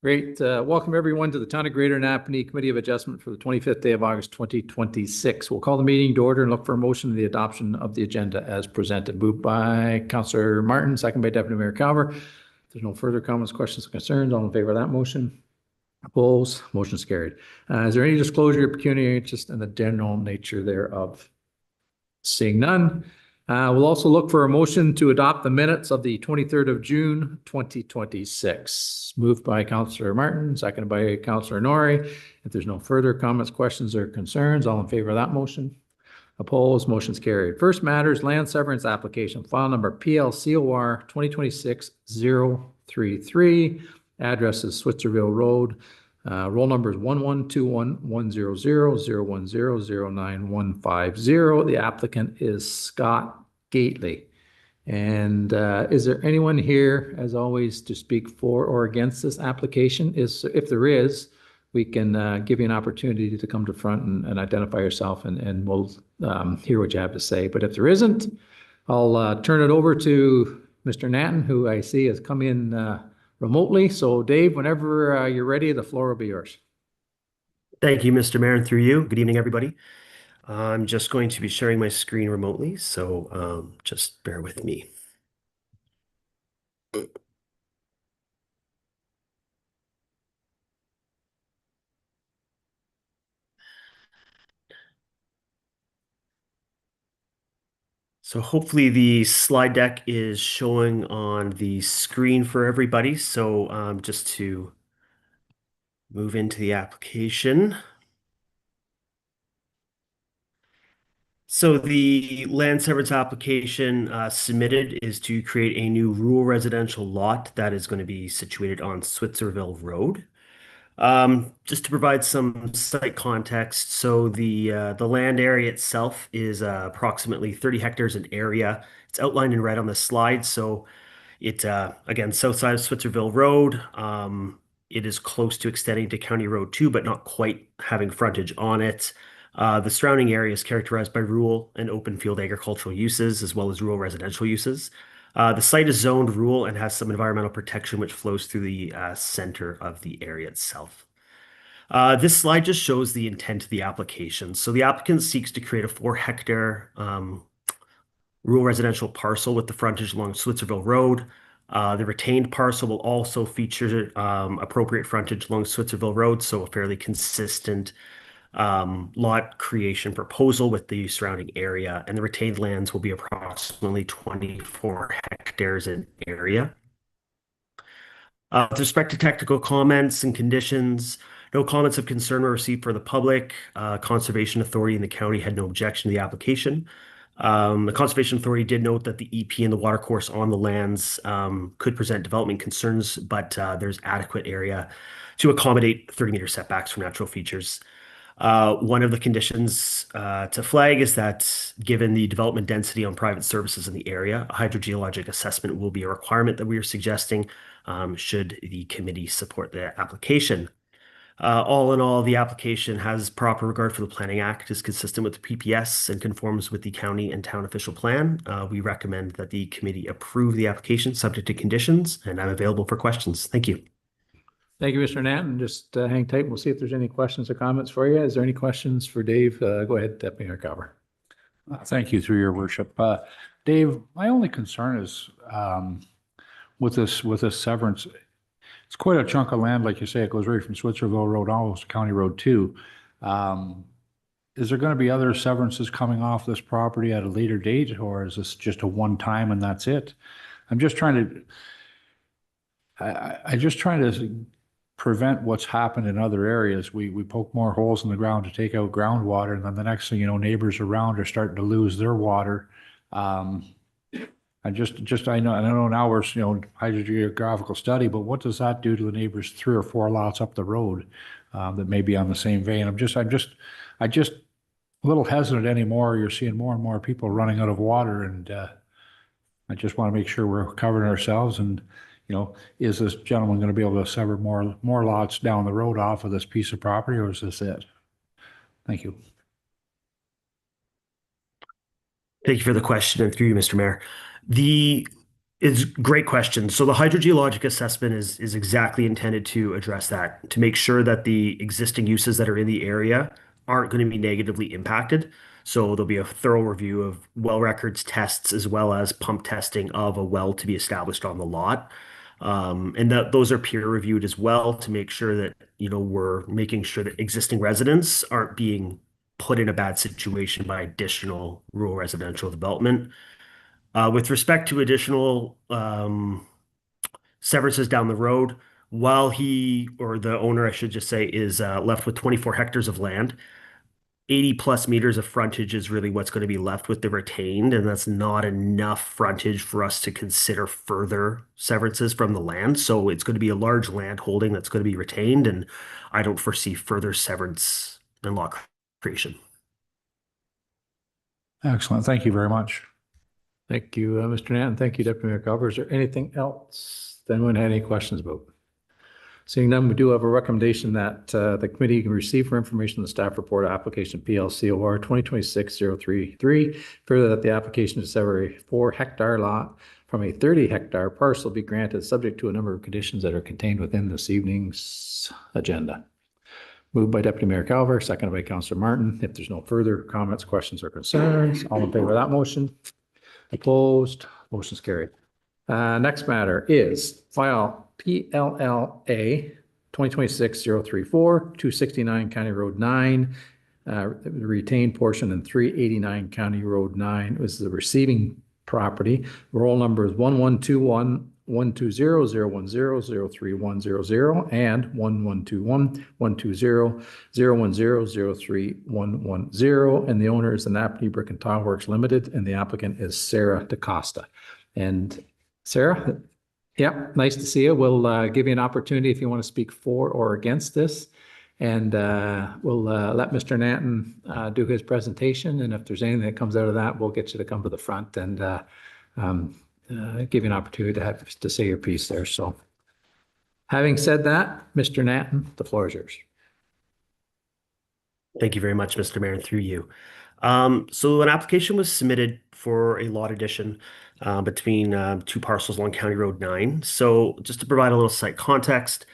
Great. Welcome everyone to the Town of Greater Napanee Committee of Adjustment for the 25th day of August 2026. We'll call the meeting to order and look for a motion to the adoption of the agenda as presented. Moved by Councillor Martin, second by Deputy Mayor Calver. If there's no further comments, questions, or concerns, all in favor of that motion? Opposed? Motion is carried. Is there any disclosure of pecuniary interest and the general nature thereof? Seeing none. We'll also look for a motion to adopt the minutes of the 23rd of June, 2026. Moved by Councillor Martin, seconded by Councillor Morey. If there's no further comments, questions, or concerns, all in favor of that motion? Opposed? Motion's carried. First matters, land severance application, file number PLCOR 2026-033. Address is Switzerville Road. Roll number is 1121-100-010-09150. The applicant is Scott Gateley. And is there anyone here, as always, to speak for or against this application? If there is, we can give you an opportunity to come to front and identify yourself, and we'll hear what you have to say. But if there isn't, I'll turn it over to Mr. Natton, who I see has come in remotely. So Dave, whenever you're ready, the floor will be yours. Thank you, Mr. Mayor, and through you. Good evening, everybody. I'm just going to be sharing my screen remotely, so just bear with me. So hopefully the slide deck is showing on the screen for everybody. So just to move into the application. So the land severance application submitted is to create a new rural residential lot that is going to be situated on Switzerville Road. Just to provide some site context, so the land area itself is approximately 30 hectares in area. It's outlined in red on the slide. So it again, south side of Switzerville Road. It is close to extending to County Road 2, but not quite having frontage on it. The surrounding area is characterized by rural and open field agricultural uses, as well as rural residential uses. The site is zoned rural and has some environmental protection which flows through the center of the area itself. This slide just shows the intent of the application. So the applicant seeks to create a 4-hectare rural residential parcel with the frontage along Switzerville Road. The retained parcel will also feature appropriate frontage along Switzerville Road, so a fairly consistent lot creation proposal with the surrounding area, and the retained lands will be approximately 24 hectares in area. With respect to technical comments and conditions, no comments of concern were received for the public. Conservation Authority in the county had no objection to the application. The Conservation Authority did note that the EP and the watercourse on the lands could present development concerns, but there's adequate area to accommodate 30-meter setbacks from natural features. One of the conditions to flag is that given the development density on private services in the area, a hydrogeologic assessment will be a requirement that we are suggesting should the committee support the application. All in all, the application has proper regard for the Planning Act, is consistent with the PPS, and conforms with the county and town official plan. We recommend that the committee approve the application subject to conditions, and I'm available for questions. Thank you. Thank you, Mr. Natton. Just hang tight. We'll see if there's any questions or comments for you. Is there any questions for Dave? Go ahead, Deputy Mayor Calver. Thank you, through your worship. Dave, my only concern is with this severance. It's quite a chunk of land, like you say. It goes right from Switzerville Road almost to County Road 2. Is there going to be other severances coming off this property at a later date, or is this just a one-time and that's it? I'm just trying to prevent what's happened in other areas. We poke more holes in the ground to take out groundwater, and then the next thing you know, neighbors around are starting to lose their water. I know now we're hydrogeographical study, but what does that do to the neighbors 3 or 4 lots up the road that may be on the same vein? I'm just a little hesitant anymore. You're seeing more and more people running out of water, and I just want to make sure we're covering ourselves. And is this gentleman going to be able to sever more lots down the road off of this piece of property, or is this it? Thank you. Thank you for the question, and through you, Mr. Mayor. The It's a great question. So the hydrogeologic assessment is exactly intended to address that, to make sure that the existing uses that are in the area aren't going to be negatively impacted. So there'll be a thorough review of well records, tests, as well as pump testing of a well to be established on the lot. And that those are peer reviewed as well to make sure that, we're making sure that existing residents aren't being put in a bad situation by additional rural residential development. With respect to additional severances down the road, while he, or the owner, I should just say, is left with 24 hectares of land, 80 plus meters of frontage is really what's going to be left with the retained, and that's not enough frontage for us to consider further severances from the land. So it's going to be a large land holding that's going to be retained, and I don't foresee further severance and lot creation. Excellent. Thank you very much. Thank you, Mr. Nathan. Thank you, Deputy Mayor Calver. Is there anything else that anyone had any questions about? Seeing none, we do have a recommendation that the committee can receive for information the staff report application PLCOR 2026-033. Further, that the application to sever a 4-hectare lot from a 30-hectare parcel be granted subject to a number of conditions that are contained within this evening's agenda. Moved by Deputy Mayor Calver, seconded by Councillor Martin. If there's no further comments, questions, or concerns, all in favor of that motion? Opposed? Motion's carried. Next matter is file PLLA 2026-034, 269 County Road 9, retained portion, and 389 County Road 9. This is the receiving property. Roll number is 1121 120 010 03100 and 1121 120 010 03110. And the owner is the Napanee Brick and Tile Works Limited, and the applicant is Sarah DaCosta. And Sarah, yeah, nice to see you. We'll give you an opportunity if you want to speak for or against this. And we'll let Mr. Nanton do his presentation. And if there's anything that comes out of that, we'll get you to come to the front and give you an opportunity to say your piece there. So having said that, Mr. Nanton, the floor is yours. Thank you very much, Mr. Mayor, and through you. So an application was submitted for a lot addition between 2 parcels along County Road 9. So just to provide a little site context,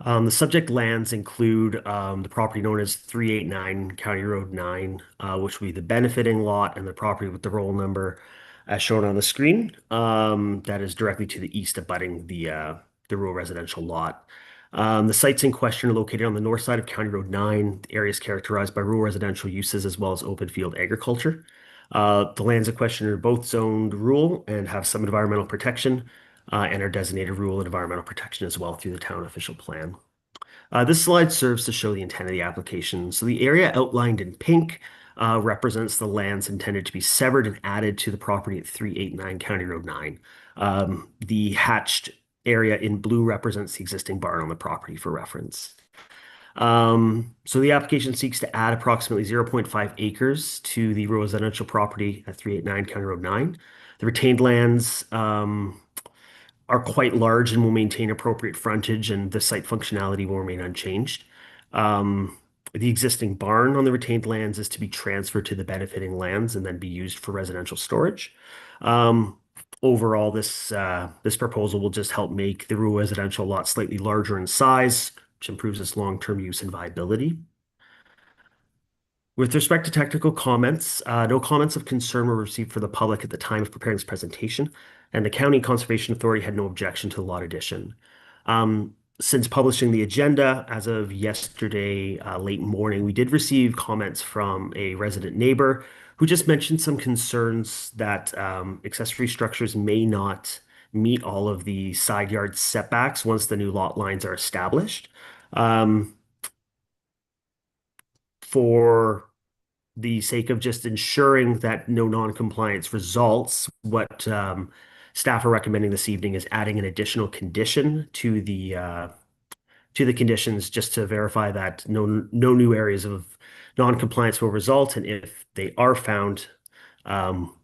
the subject lands include the property known as 389 County Road 9, which will be the benefiting lot, and the property with the roll number as shown on the screen. That is directly to the east abutting the rural residential lot. The sites in question are located on the north side of County Road 9. The area is characterized by rural residential uses as well as open field agriculture. The lands in question are both zoned rural and have some environmental protection and are designated rural and environmental protection as well through the town official plan. This slide serves to show the intent of the application. So the area outlined in pink represents the lands intended to be severed and added to the property at 389 County Road 9. The hatched area in blue represents the existing barn on the property for reference. So the application seeks to add approximately 0.5 acres to the residential property at 389 County Road 9. The retained lands are quite large and will maintain appropriate frontage, and the site functionality will remain unchanged. The existing barn on the retained lands is to be transferred to the benefiting lands and then be used for residential storage. Overall, this proposal will just help make the rural residential lot slightly larger in size, which improves its long-term use and viability. With respect to technical comments, no comments of concern were received for the public at the time of preparing this presentation, and the County Conservation Authority had no objection to the lot addition. Since publishing the agenda as of yesterday late morning, we did receive comments from a resident neighbor who just mentioned some concerns that accessory structures may not meet all of the side yard setbacks once the new lot lines are established. For the sake of just ensuring that no non-compliance results, what staff are recommending this evening is adding an additional condition to the conditions just to verify that no new areas of non-compliance will result, and if they are found,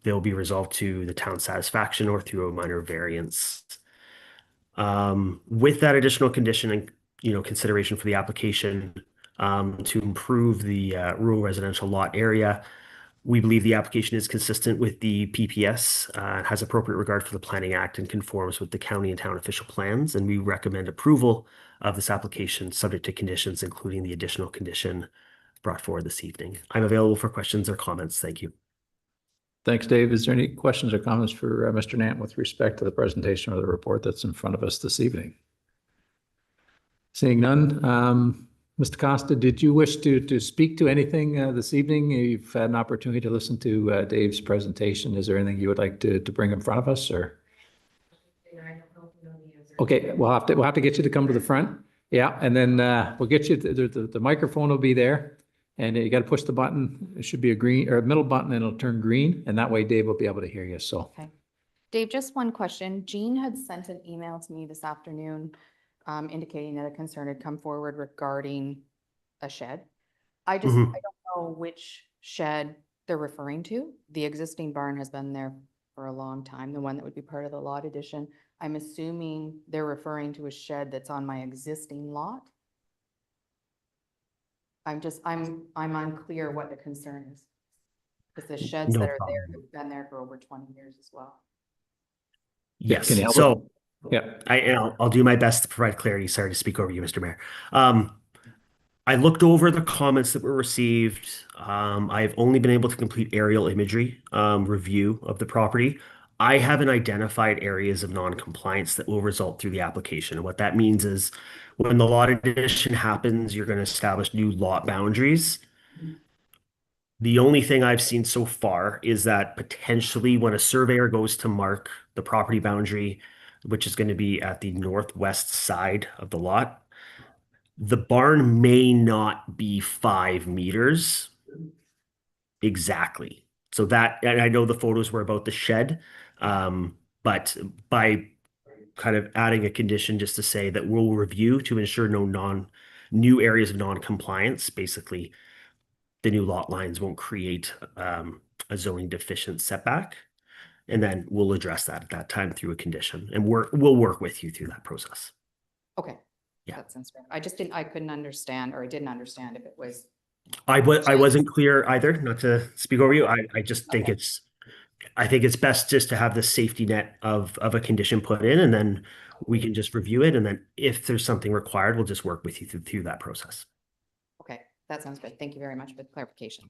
they'll be resolved to the town's satisfaction or through a minor variance. With that additional condition and consideration for the application to improve the rural residential lot area, We believe the application is consistent with the PPS, has appropriate regard for the Planning Act and conforms with the county and town official plans, and we recommend approval of this application subject to conditions, including the additional condition brought forward this evening. I'm available for questions or comments. Thank you. Thanks, Dave. Is there any questions or comments for Mr. Nant with respect to the presentation or the report that's in front of us this evening? Seeing none, Mr. Costa, did you wish to speak to anything this evening? You've had an opportunity to listen to Dave's presentation. Is there anything you would like to bring in front of us, or? Okay, we'll have to get you to come to the front. Yeah, and then we'll get you. The microphone will be there, and you got to push the button. It should be a green or a middle button, and it'll turn green, and that way Dave will be able to hear you. So. Okay, Dave, just one question. Jean had sent an email to me this afternoon indicating that a concern had come forward regarding a shed. I don't know which shed they're referring to. The existing barn has been there for a long time, the one that would be part of the lot addition. I'm assuming they're referring to a shed that's on my existing lot. I'm unclear what the concern is. Because the sheds that are there have been there for over 20 years as well. Yes. Can you help So yeah, I'll do my best to provide clarity. Sorry to speak over you, Mr. Mayor. I looked over the comments that were received. I've only been able to complete aerial imagery review of the property. I haven't identified areas of non-compliance that will result through the application. And what that means is when the lot addition happens, you're going to establish new lot boundaries. The only thing I've seen so far is that potentially when a surveyor goes to mark the property boundary, which is going to be at the northwest side of the lot, the barn may not be 5 meters exactly. So that, and I know the photos were about the shed, but by kind of adding a condition just to say that we'll review to ensure no new areas of non-compliance, basically the new lot lines won't create a zoning deficient setback. And then we'll address that at that time through a condition, and we'll work with you through that process. Okay. Yeah. That sounds fair. I couldn't understand, or I didn't understand if it was. I wasn't clear either, not to speak over you. I just think Okay. I think it's best just to have the safety net of a condition put in, and then we can just review it. And then if there's something required, we'll just work with you through that process. Okay, that sounds good. Thank you very much for the clarification.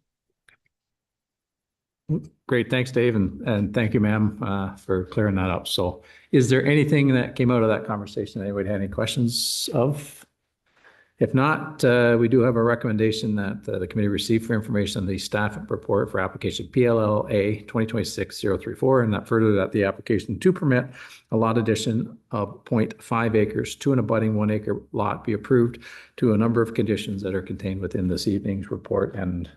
great. Thanks, Dave, and thank you, ma'am, for clearing that up. So, is there anything that came out of that conversation that anybody had any questions of? If not, we do have a recommendation that the committee receive for information the staff report for application PLLA 2026-034, and that further that the application to permit a lot addition of 0.5 acres to an abutting 1 acre lot be approved to a number of conditions that are contained within this evening's report and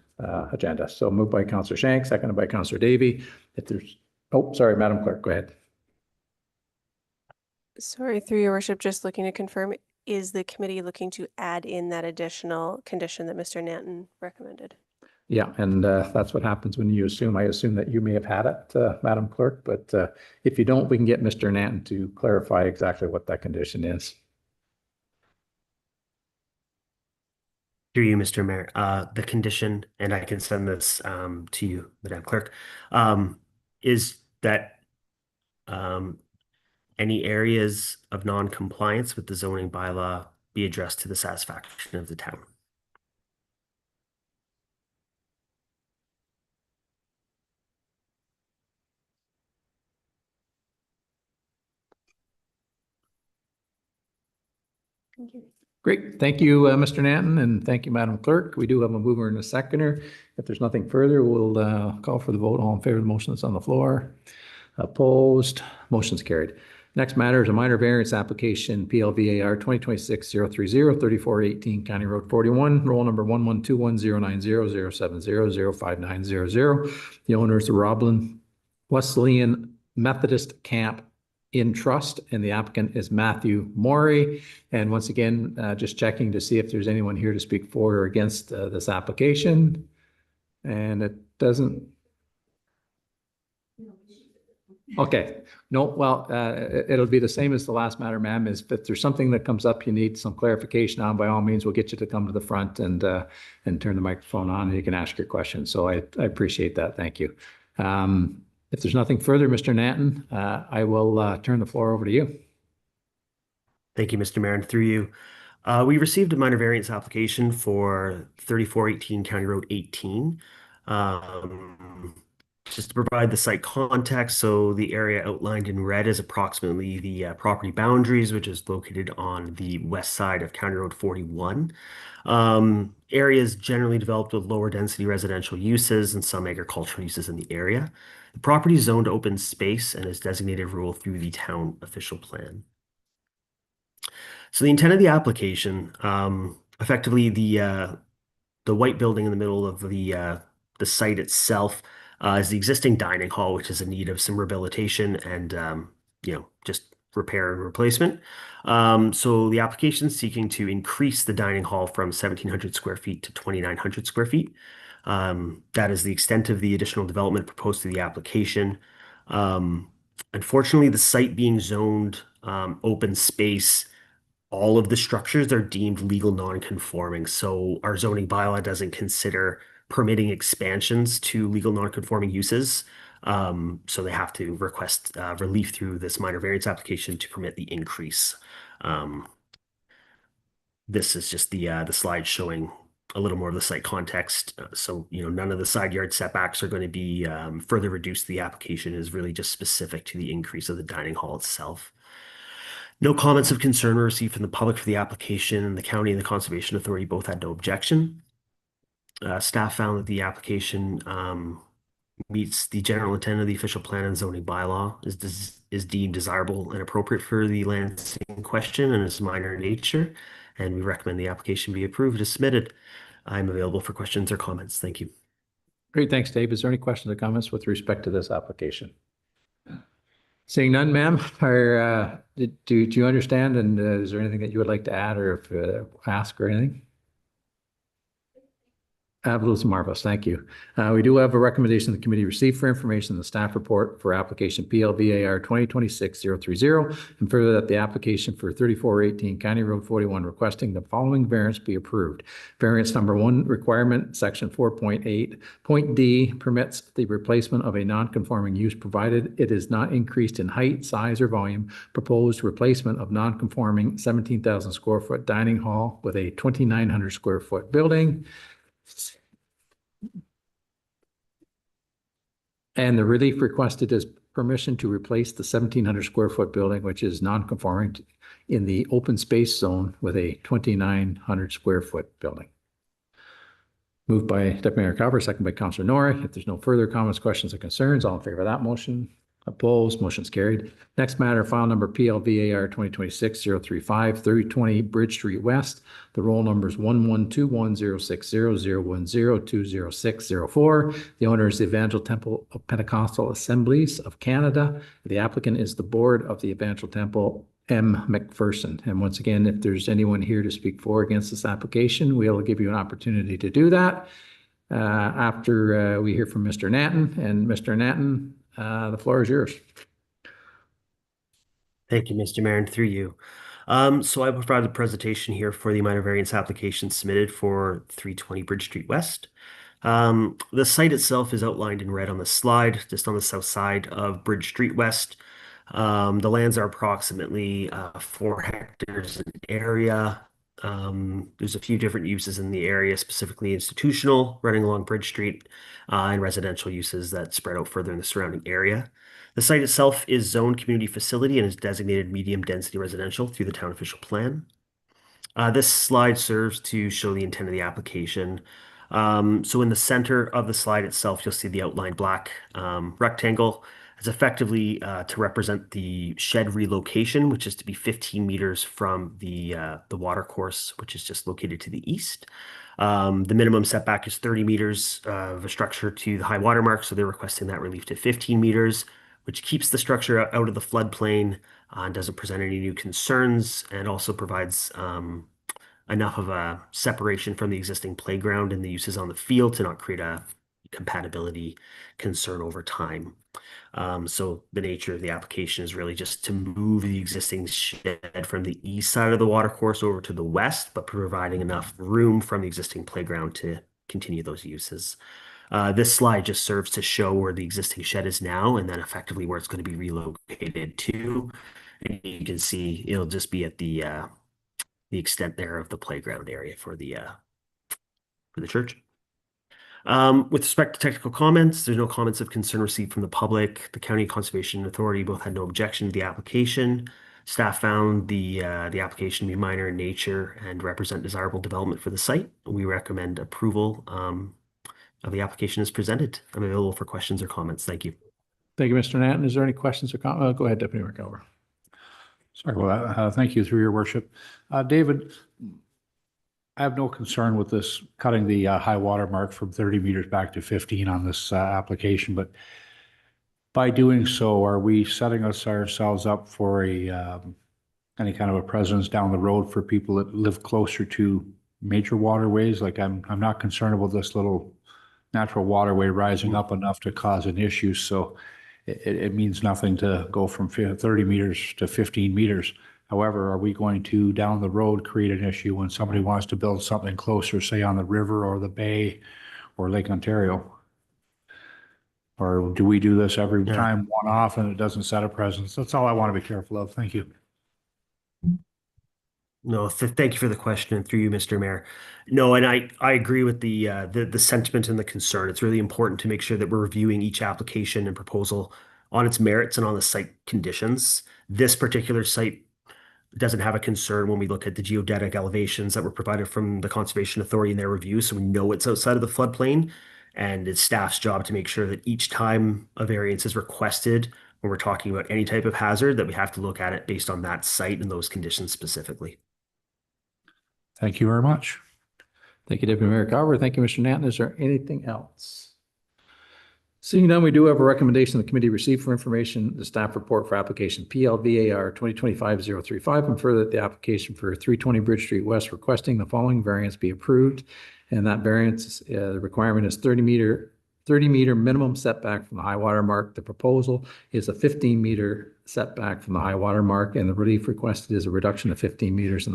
agenda. So moved by Councillor Shank, seconded by Councillor Davey. If there's, oh, sorry, Madam Clerk, go ahead. Sorry, through your worship, just looking to confirm, is the committee looking to add in that additional condition that Mr. Nanton recommended? Yeah, and that's what happens when you assume. I assume that you may have had it, Madam Clerk, but if you don't, we can get Mr. Nanton to clarify exactly what that condition is. Through you, Mr. Mayor, the condition, and I can send this to you, Madam Clerk, is that any areas of non-compliance with the zoning bylaw be addressed to the satisfaction of the town. Thank you. Great. Thank you, Mr. Nanton, and thank you, Madam Clerk. We do have a mover and a seconder. If there's nothing further, we'll call for the vote. All in favor of the motion that's on the floor? Opposed? Motion's carried. Next matter is a minor variance application, PLVAR 2026-030, 3418 County Road 41, roll number 1121090070059000. The owner is the Roblin Wesleyan Methodist Camp in Trust, and the applicant is Matthew Morey. And once again, just checking to see if there's anyone here to speak for or against this application. And it doesn't. Okay, no, well, it'll be the same as the last matter, ma'am, is if there's something that comes up you need some clarification on, by all means, we'll get you to come to the front and turn the microphone on and you can ask your question. So I appreciate that. Thank you. If there's nothing further, Mr. Nanton, I will turn the floor over to you. Thank you, Mr. Mayor, and through you. We received a minor variance application for 3418 County Road 18. Just to provide the site context, so the area outlined in red is approximately the property boundaries, which is located on the west side of County Road 41. Areas generally developed with lower density residential uses and some agricultural uses in the area. The property is zoned open space and is designated rural through the town official plan. So the intent of the application, effectively the white building in the middle of the site itself is the existing dining hall, which is in need of some rehabilitation and just repair and replacement. So the application is seeking to increase the dining hall from 1,700 square feet to 2,900 square feet. That is the extent of the additional development proposed to the application. Unfortunately, the site being zoned open space, all of the structures are deemed legal non-conforming. So our zoning bylaw doesn't consider permitting expansions to legal non-conforming uses. So they have to request relief through this minor variance application to permit the increase. This is just the slide showing a little more of the site context. So, none of the side yard setbacks are going to be further reduced. The application is really just specific to the increase of the dining hall itself. No comments of concern were received from the public for the application, and the county and the Conservation Authority both had no objection. Staff found that the application meets the general intent of the official plan and zoning bylaw, is deemed desirable and appropriate for the lands in question and is minor in nature, and we recommend the application be approved as submitted. I'm available for questions or comments. Thank you. Great, thanks, Dave. Is there any questions or comments with respect to this application? Seeing none, ma'am, do you understand, and is there anything that you would like to add or ask or anything? Absolutely marvelous. Thank you. We do have a recommendation the committee received for information in the staff report for application PLVAR 2026-030, and further that the application for 3418 County Road 41 requesting the following variance be approved. Variance number 1, requirement section 4.8 point D permits the replacement of a non-conforming use provided it is not increased in height, size, or volume. Proposed replacement of non-conforming 17,000 square foot dining hall with a 2,900 square foot building. And the relief requested is permission to replace the 1,700 square foot building, which is non-conforming in the open space zone with a 2,900 square foot building. Moved by Deputy Mayor Calver, second by Councillor Norrie. If there's no further comments, questions, or concerns, all in favor of that motion? Opposed? Motion's carried. Next matter, file number PLVAR 2026-035, 3020 Bridge Street West. The roll number is 1121060010200604. The owner is the Evangel Temple of Pentecostal Assemblies of Canada. The applicant is the Board of the Evangel Temple, M. Macpherson. And once again, if there's anyone here to speak for or against this application, we'll give you an opportunity to do that after we hear from Mr. Nanton. And Mr. Nanton, the floor is yours. Thank you, Mr. Mayor, and through you. So I provided a presentation here for the minor variance application submitted for 320 Bridge Street West. The site itself is outlined in red on the slide, just on the south side of Bridge Street West. The lands are approximately 4 hectares in area. There's a few different uses in the area, specifically institutional, running along Bridge Street, and residential uses that spread out further in the surrounding area. The site itself is zoned community facility and is designated medium density residential through the town official plan. This slide serves to show the intent of the application. So in the center of the slide itself, you'll see the outlined black rectangle. It's effectively to represent the shed relocation, which is to be 15 meters from the water course, which is just located to the east. The minimum setback is 30 meters of a structure to the high water mark, so they're requesting that relief to 15 meters, which keeps the structure out of the floodplain and doesn't present any new concerns, and also provides enough of a separation from the existing playground and the uses on the field to not create a compatibility concern over time. So the nature of the application is really just to move the existing shed from the east side of the watercourse over to the west, but providing enough room from the existing playground to continue those uses. This slide just serves to show where the existing shed is now and then effectively where it's going to be relocated to. And you can see it'll just be at the extent there of the playground area for the church. With respect to technical comments, there's no comments of concern received from the public. The County Conservation Authority both had no objection to the application. Staff found the application to be minor in nature and represent desirable development for the site. We recommend approval of the application as presented. I'm available for questions or comments. Thank you. Thank you, Mr. Nanton. Is there any questions or comments? Go ahead, Deputy Mayor Calver. Sorry about that. Thank you, through your worship. David, I have no concern with this cutting the high water mark from 30 meters back to 15 on this application, but by doing so, are we setting ourselves up for any kind of a presence down the road for people that live closer to major waterways? Like I'm not concerned about this little natural waterway rising up enough to cause an issue. So it means nothing to go from 30 meters to 15 meters. However, are we going to, down the road, create an issue when somebody wants to build something closer, say on the river or the bay or Lake Ontario? Or do we do this every time one off and it doesn't set a precedent? That's all I want to be careful of. Thank you. No, thank you for the question, and through you, Mr. Mayor. No, and I agree with the sentiment and the concern. It's really important to make sure that we're reviewing each application and proposal on its merits and on the site conditions. This particular site doesn't have a concern when we look at the geodetic elevations that were provided from the Conservation Authority in their review, so we know it's outside of the floodplain, and it's staff's job to make sure that each time a variance is requested, when we're talking about any type of hazard, that we have to look at it based on that site and those conditions specifically. Thank you very much. Thank you, Deputy Mayor Calver. Thank you, Mr. Nanton. Is there anything else? Seeing none, we do have a recommendation the committee receive for information the staff report for application PLVAR 2025-035 and further that the application for 320 Bridge Street West requesting the following variance be approved. And that variance, the requirement is 30 meter minimum setback from the high water mark. The proposal is a 15 meter setback from the high water mark, and the relief requested is a reduction of 15 meters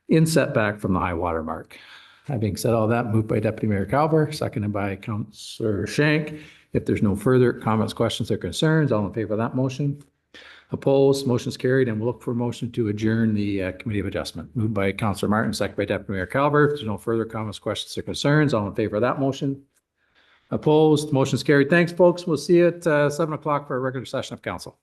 in setback from the high water mark. Having said all that, moved by Deputy Mayor Calver, seconded by Councillor Shank. If there's no further comments, questions, or concerns, all in favor of that motion? Opposed? Motion's carried, and we'll look for a motion to adjourn the Committee of Adjustment. Moved by Councillor Martin, seconded by Deputy Mayor Calver. If there's no further comments, questions, or concerns, all in favor of that motion? Opposed? Motion's carried. Thanks, folks. We'll see you at 7 o'clock for a regular session of council.